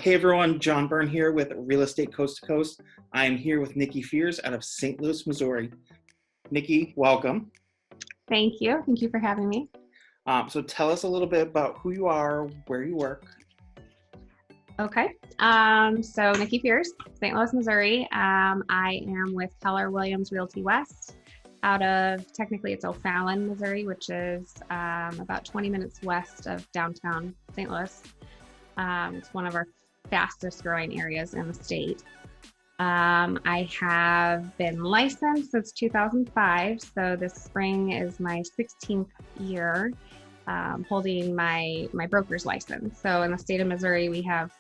Hey everyone, John Byrne here with Real Estate Coast to Coast. I am here with Nicci Fears out of St. Louis, Missouri. Nicci, welcome. Thank you. Thank you for having me. So tell us a little bit about who you are, where you work. Okay. So Nicci Fears, St. Louis, Missouri. I am with Keller Williams Realty West out of, technically it's O'Fallon, Missouri, which is about 20 minutes west of downtown St. Louis. It's one of our fastest growing areas in the state. I have been licensed since 2005, so this spring is my 16th year holding my broker's license. So in the state of Missouri, we have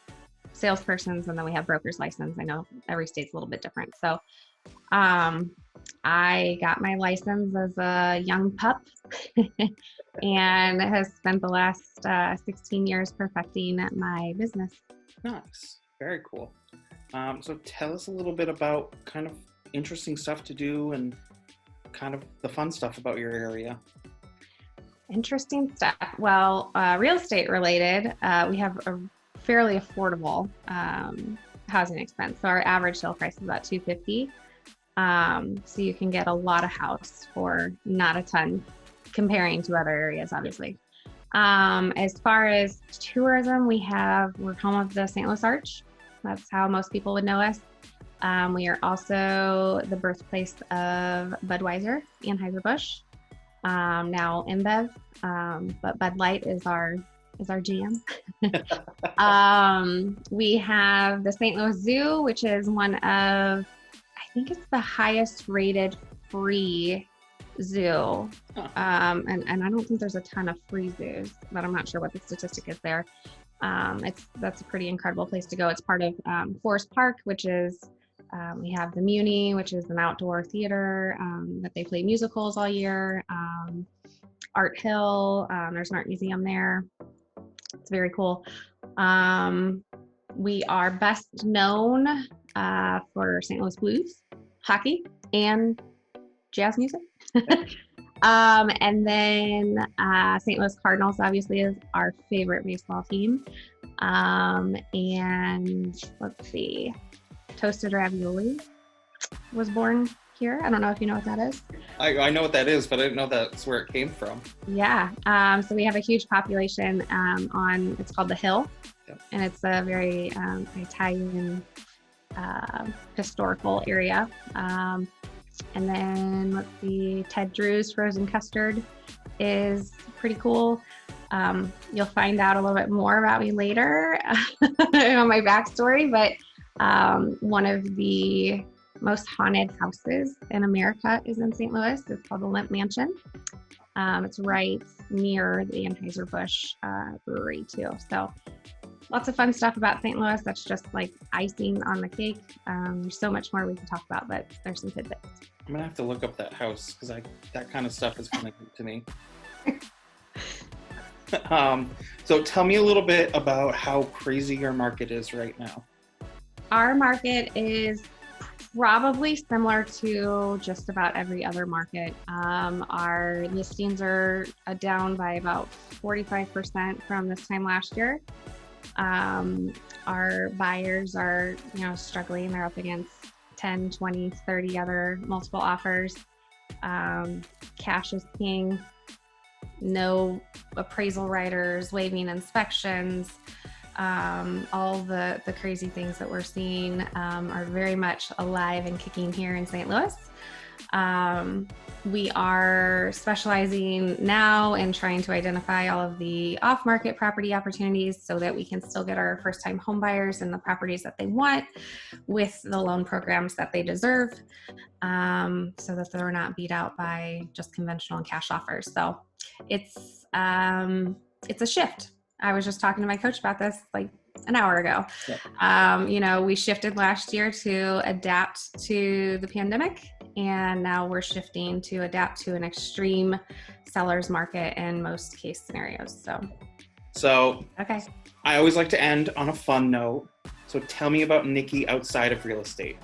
salespersons and then we have broker's license. I know every state's a little bit different. So I got my license as a young pup and has spent the last 16 years perfecting my business. Nice. Very cool. So tell us a little bit about kind of interesting stuff to do and kind of the fun stuff about your area. Interesting stuff. Well, real estate related, we have a fairly affordable housing expense. So our average sale price is about $250. So you can get a lot of house for not a ton comparing to other areas, obviously. As far as tourism, we're home of the St. Louis Arch. That's how most people would know us. We are also the birthplace of Budweiser, Anheuser-Busch, now InBev, but Bud Light is our jam. We have the St. Louis Zoo, which is one of, I think it's the highest rated free zoo. And I don't think there's a ton of free zoos, but I'm not sure what the statistic is there. That's a pretty incredible place to go. It's part of Forest Park, which is, we have the Muni, which is an outdoor theater that they play musicals all year. Art Hill, there's an art museum there. It's very cool. We are best known for St. Louis Blues, hockey, and jazz music. And then St. Louis Cardinals obviously is our favorite baseball team. And let's see, Toasted Ravioli was born here. I don't know if you know what that is. I know what that is, but I didn't know that's where it came from. Yeah. So we have a huge population it's called The Hill. Yep. And it's a very Italian historical area. And then let's see, Ted Drew's frozen custard is pretty cool. You'll find out a little bit more about me later on my backstory, but one of the most haunted houses in America is in St. Louis. It's called the Limp Mansion. It's right near the Anheuser-Busch brewery too. So lots of fun stuff about St. Louis. That's just like icing on the cake. There's so much more we can talk about, but there's some tidbits. I'm gonna have to look up that house because that kind of stuff is kind of good to me. So tell me a little bit about how crazy your market is right now. Our market is probably similar to just about every other market. Our listings are down by about 45% from this time last year. Our buyers are, struggling. They're up against 10, 20, 30 other multiple offers. Cash is king. No appraisal writers, waiving inspections. All the crazy things that we're seeing are very much alive and kicking here in St. Louis. We are specializing now in trying to identify all of the off-market property opportunities so that we can still get our first-time home buyers in the properties that they want with the loan programs that they deserve, so that they're not beat out by just conventional and cash offers. So it's a shift. I was just talking to my coach about this like an hour ago. Yeah. We shifted last year to adapt to the pandemic, and now we're shifting to adapt to an extreme seller's market in most case scenarios. So okay. I always like to end on a fun note. So tell me about Nicci outside of real estate.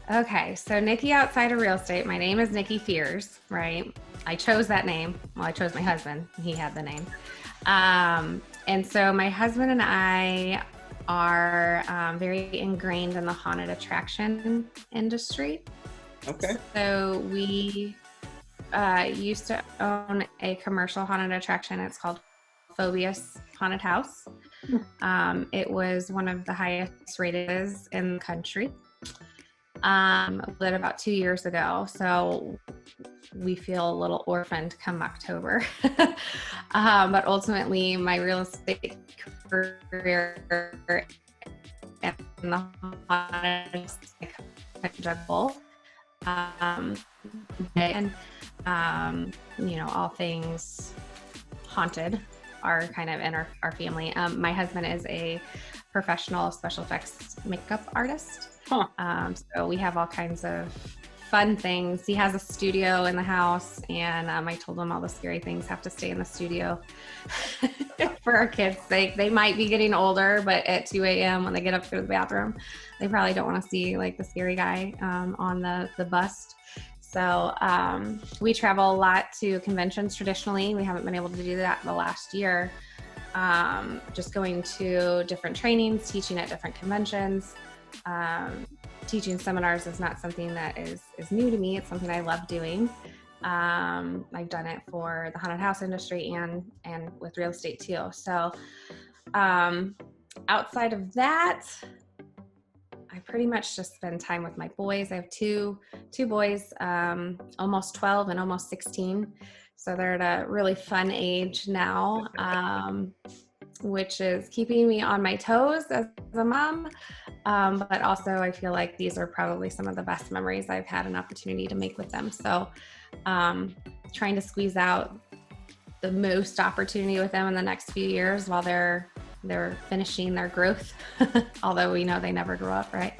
Okay, so Nicci outside of real estate, my name is Nicci Fears, right? I chose that name. Well, I chose my husband. He had the name. And so my husband and I are very ingrained in the haunted attraction industry. Okay. So we used to own a commercial haunted attraction. It's called Phobius Haunted House. It was one of the highest rated in the country. Lit about 2 years ago, so we feel a little orphaned come October. But ultimately, my real estate career and the haunted juggle. And all things haunted are kind of in our family. My husband is a professional special effects makeup artist. So we have all kinds of fun things. He has a studio in the house, and I told him all the scary things have to stay in the studio for our kids' sake. They might be getting older, but at 2 a.m. when they get up to go to the bathroom, they probably don't want to see like the scary guy on the bust. So we travel a lot to conventions traditionally. We haven't been able to do that the last year. Just going to different trainings, teaching at different conventions. Teaching seminars is not something that is new to me. It's something I love doing. I've done it for the haunted house industry and with real estate too. So outside of that, I pretty much just spend time with my boys. I have two boys, almost 12 and almost 16. So they're at a really fun age now, which is keeping me on my toes as a mom. But also I feel like these are probably some of the best memories I've had an opportunity to make with them. So trying to squeeze out the most opportunity with them in the next few years while they're finishing their growth, although we know they never grow up, right?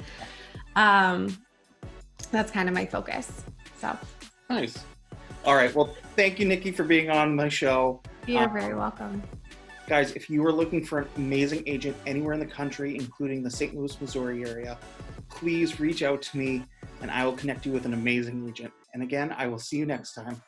That's kind of my focus. So nice. All right. Well, thank you, Nicci, for being on my show. You're very welcome. Guys, if you are looking for an amazing agent anywhere in the country, including the St. Louis, Missouri area, please reach out to me and I will connect you with an amazing agent. And again, I will see you next time.